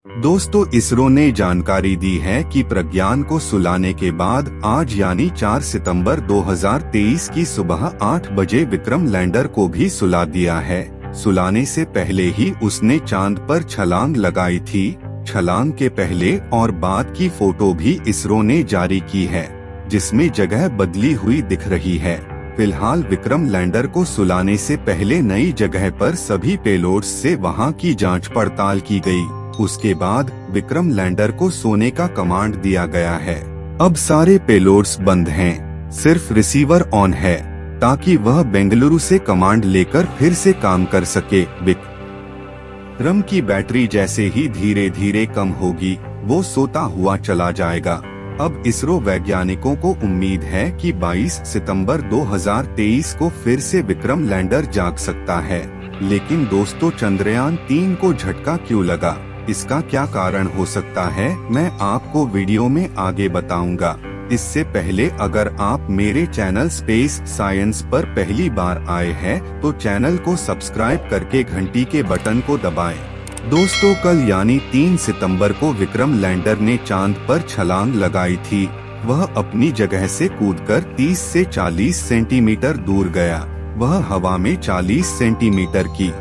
दोस्तों, इसरो ने जानकारी दी है कि प्रज्ञान को सुलाने के बाद आज यानी 4 सितंबर 2023 की सुबह 8 बजे विक्रम लैंडर को भी सुला दिया है। सुलाने से पहले ही उसने चांद पर छलांग लगाई थी। छलांग के पहले और बाद की फोटो भी इसरो ने जारी की है, जिसमें जगह बदली हुई दिख रही है। फिलहाल विक्रम लैंडर को सुलाने से पहले नई जगह पर सभी पेलोड्स से वहां की जांच पड़ताल की गई। उसके बाद विक्रम लैंडर को सोने का कमांड दिया गया है। अब सारे पेलोड्स बंद हैं, सिर्फ रिसीवर ऑन है ताकि वह बेंगलुरु से कमांड लेकर फिर से काम कर सके। विक्रम की बैटरी जैसे ही धीरे धीरे कम होगी, वो सोता हुआ चला जाएगा। अब इसरो वैज्ञानिकों को उम्मीद है कि 22 सितंबर 2023 को फिर से विक्रम लैंडर जाग सकता है। लेकिन दोस्तों, चंद्रयान 3 को झटका क्यों लगा, इसका क्या कारण हो सकता है, मैं आपको वीडियो में आगे बताऊंगा। इससे पहले अगर आप मेरे चैनल स्पेस साइंस पर पहली बार आए हैं तो चैनल को सब्सक्राइब करके घंटी के बटन को दबाएं। दोस्तों, कल यानी 3 सितंबर को विक्रम लैंडर ने चांद पर छलांग लगाई थी। वह अपनी जगह से कूदकर 30 से 40 सेंटीमीटर दूर गया। वह हवा में 40 सेंटीमीटर की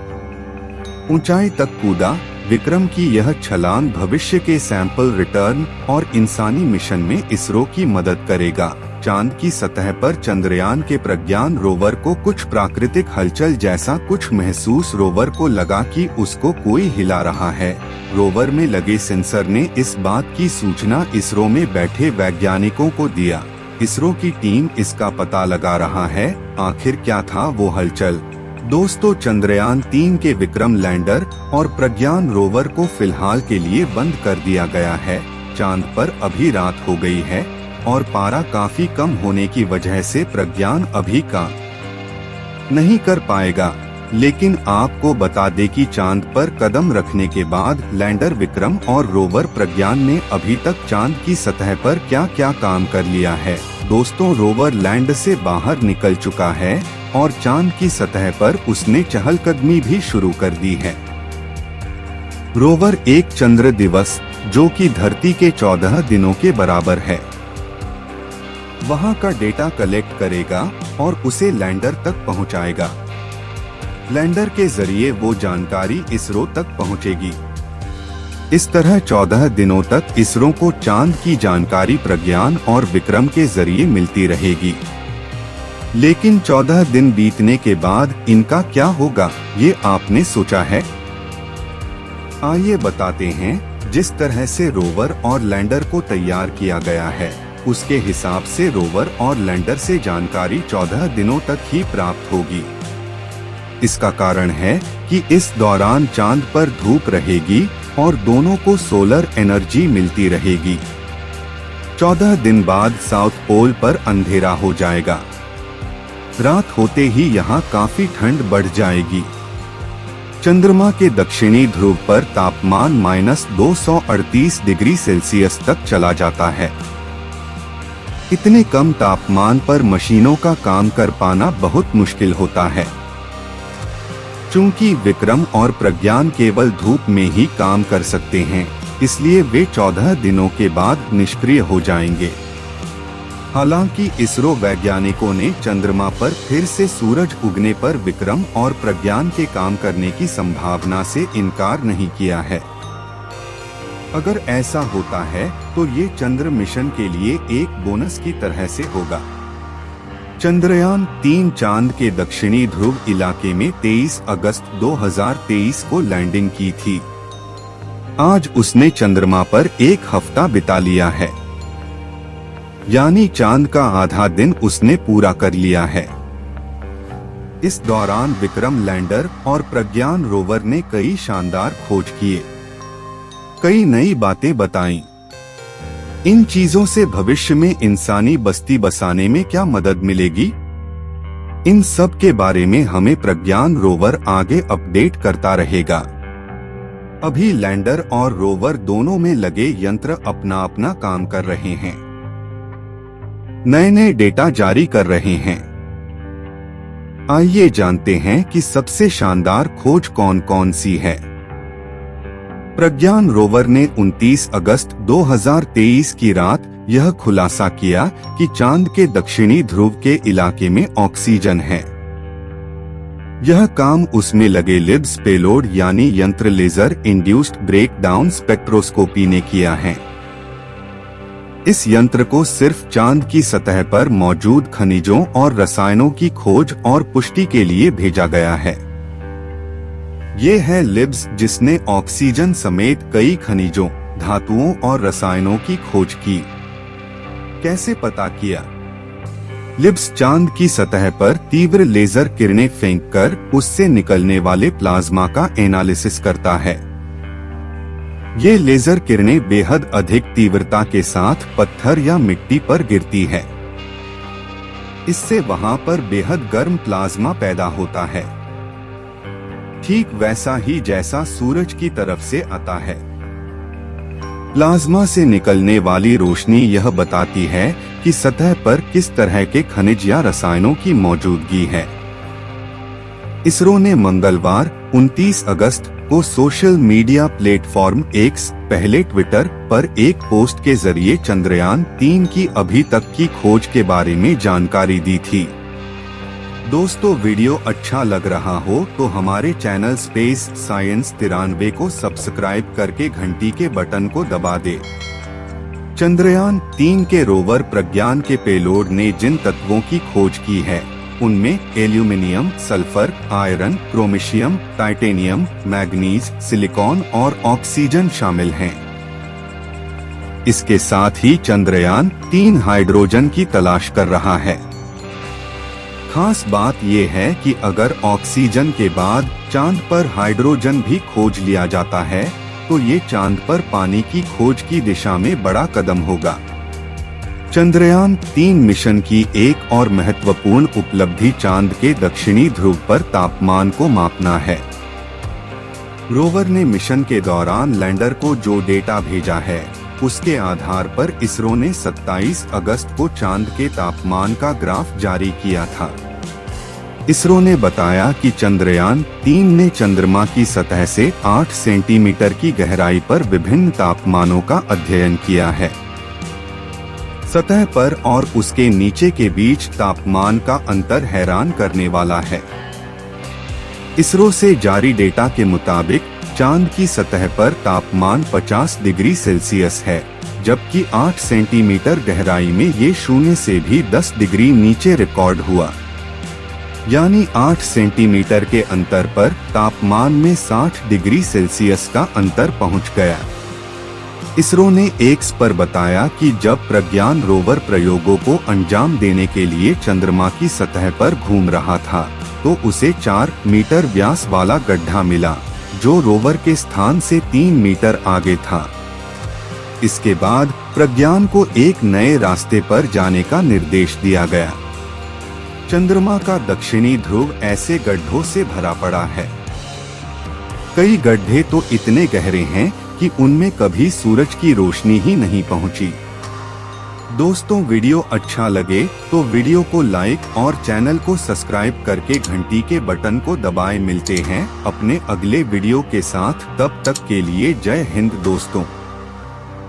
ऊंचाई तक कूदा। विक्रम की यह छलांग भविष्य के सैंपल रिटर्न और इंसानी मिशन में इसरो की मदद करेगा। चांद की सतह पर चंद्रयान के प्रज्ञान रोवर को कुछ प्राकृतिक हलचल जैसा कुछ महसूस रोवर को लगा कि उसको कोई हिला रहा है। रोवर में लगे सेंसर ने इस बात की सूचना इसरो में बैठे वैज्ञानिकों को दिया। इसरो की टीम इसका पता लगा रहा है, आखिर क्या था वो हलचल। दोस्तों, चंद्रयान 3 के विक्रम लैंडर और प्रज्ञान रोवर को फिलहाल के लिए बंद कर दिया गया है। चांद पर अभी रात हो गई है और पारा काफी कम होने की वजह से प्रज्ञान अभी काम नहीं कर पाएगा। लेकिन आपको बता दें कि चांद पर कदम रखने के बाद लैंडर विक्रम और रोवर प्रज्ञान ने अभी तक चांद की सतह पर क्या क्या काम कर लिया है। दोस्तों, रोवर लैंड से बाहर निकल चुका है और चांद की सतह पर उसने चहलकदमी भी शुरू कर दी है। रोवर एक चंद्र दिवस, जो कि धरती के 14 दिनों के बराबर है, वहां का डेटा कलेक्ट करेगा और उसे लैंडर तक पहुंचाएगा। लैंडर के जरिए वो जानकारी इसरो तक पहुंचेगी। इस तरह 14 दिनों तक इसरो को चांद की जानकारी प्रज्ञान और विक्रम के जरिए मिलती रहेगी। लेकिन 14 दिन बीतने के बाद इनका क्या होगा, ये आपने सोचा है? आइए बताते हैं। जिस तरह से रोवर और लैंडर को तैयार किया गया है, उसके हिसाब से रोवर और लैंडर से जानकारी 14 दिनों तक ही प्राप्त होगी। इसका कारण है कि इस दौरान चांद पर धूप रहेगी और दोनों को सोलर एनर्जी मिलती रहेगी। 14 दिन बाद साउथ पोल पर अंधेरा हो जाएगा। रात होते ही यहाँ काफी ठंड बढ़ जाएगी। चंद्रमा के दक्षिणी ध्रुव पर तापमान -238 डिग्री सेल्सियस तक चला जाता है। इतने कम तापमान पर मशीनों का काम कर पाना बहुत मुश्किल होता है। चूंकि विक्रम और प्रज्ञान केवल धूप में ही काम कर सकते हैं, इसलिए वे 14 दिनों के बाद निष्क्रिय हो जाएंगे। हालांकि इसरो वैज्ञानिकों ने चंद्रमा पर फिर से सूरज उगने पर विक्रम और प्रज्ञान के काम करने की संभावना से इनकार नहीं किया है। अगर ऐसा होता है तो ये चंद्र मिशन के लिए एक बोनस की तरह से होगा। चंद्रयान 3 चांद के दक्षिणी ध्रुव इलाके में 23 अगस्त 2023 को लैंडिंग की थी। आज उसने चंद्रमा पर एक हफ्ता बिता लिया है, यानी चांद का आधा दिन उसने पूरा कर लिया है। इस दौरान विक्रम लैंडर और प्रज्ञान रोवर ने कई शानदार खोज किए, कई नई बातें बताईं। इन चीजों से भविष्य में इंसानी बस्ती बसाने में क्या मदद मिलेगी, इन सब के बारे में हमें प्रज्ञान रोवर आगे अपडेट करता रहेगा। अभी लैंडर और रोवर दोनों में लगे यंत्र अपना अपना काम कर रहे हैं, नए नए डेटा जारी कर रहे हैं। आइए जानते हैं कि सबसे शानदार खोज कौन कौन सी है। प्रज्ञान रोवर ने 29 अगस्त 2023 की रात यह खुलासा किया कि चांद के दक्षिणी ध्रुव के इलाके में ऑक्सीजन है। यह काम उसमें लगे लिब्स पेलोड यानी यंत्र लेजर इंड्यूस्ड ब्रेकडाउन स्पेक्ट्रोस्कोपी ने किया है। इस यंत्र को सिर्फ चांद की सतह पर मौजूद खनिजों और रसायनों की खोज और पुष्टि के लिए भेजा गया है। ये है लिब्स, जिसने ऑक्सीजन समेत कई खनिजों, धातुओं और रसायनों की खोज की। कैसे पता किया? लिब्स चांद की सतह पर तीव्र लेजर किरणें फेंककर उससे निकलने वाले प्लाज्मा का एनालिसिस करता है। ये लेजर किरणें बेहद अधिक तीव्रता के साथ पत्थर या मिट्टी पर गिरती है। इससे वहां पर बेहद गर्म प्लाज्मा पैदा होता है, ठीक वैसा ही जैसा सूरज की तरफ से आता है। प्लाज्मा से निकलने वाली रोशनी यह बताती है कि सतह पर किस तरह के खनिज या रसायनों की मौजूदगी है। इसरो ने मंगलवार 29 अगस्त को सोशल मीडिया प्लेटफॉर्म एक्स, पहले ट्विटर, पर एक पोस्ट के जरिए चंद्रयान 3 की अभी तक की खोज के बारे में जानकारी दी थी। दोस्तों, वीडियो अच्छा लग रहा हो तो हमारे चैनल स्पेस साइंस 93 को सब्सक्राइब करके घंटी के बटन को दबा दे। चंद्रयान 3 के रोवर प्रज्ञान के पेलोड ने जिन तत्वों की खोज की है उनमें एल्यूमिनियम, सल्फर, आयरन, क्रोमिशियम, टाइटेनियम, मैग्नीज, सिलिकॉन और ऑक्सीजन शामिल हैं। इसके साथ ही चंद्रयान 3 हाइड्रोजन की तलाश कर रहा है। खास बात यह है कि अगर ऑक्सीजन के बाद चांद पर हाइड्रोजन भी खोज लिया जाता है तो ये चांद पर पानी की खोज की दिशा में बड़ा कदम होगा। चंद्रयान 3 मिशन की एक और महत्वपूर्ण उपलब्धि चांद के दक्षिणी ध्रुव पर तापमान को मापना है। रोवर ने मिशन के दौरान लैंडर को जो डेटा भेजा है उसके आधार पर इसरो ने 27 अगस्त को चांद के तापमान का ग्राफ जारी किया था। इसरो ने बताया कि चंद्रयान 3 ने चंद्रमा की सतह से 8 सेंटीमीटर की गहराई पर विभिन्न तापमानों का अध्ययन किया है। सतह पर और उसके नीचे के बीच तापमान का अंतर हैरान करने वाला है। इसरो से जारी डेटा के मुताबिक चांद की सतह पर तापमान 50 डिग्री सेल्सियस है, जबकि 8 सेंटीमीटर गहराई में ये 0 से भी 10 डिग्री नीचे रिकॉर्ड हुआ। यानी 8 सेंटीमीटर के अंतर पर तापमान में 60 डिग्री सेल्सियस का अंतर पहुंच गया। इसरो ने एक्स पर बताया कि जब प्रज्ञान रोवर प्रयोगों को अंजाम देने के लिए चंद्रमा की सतह पर घूम रहा था तो उसे 4 मीटर व्यास वाला गड्ढा मिला, जो रोवर के स्थान से 3 मीटर आगे था। इसके बाद प्रज्ञान को एक नए रास्ते पर जाने का निर्देश दिया गया। चंद्रमा का दक्षिणी ध्रुव ऐसे गड्ढों से भरा पड़ा है। कई गड्ढे तो इतने गहरे हैं कि उनमें कभी सूरज की रोशनी ही नहीं पहुंची। दोस्तों, वीडियो अच्छा लगे तो वीडियो को लाइक और चैनल को सब्सक्राइब करके घंटी के बटन को दबाएं। मिलते हैं अपने अगले वीडियो के साथ, तब तक के लिए जय हिंद दोस्तों।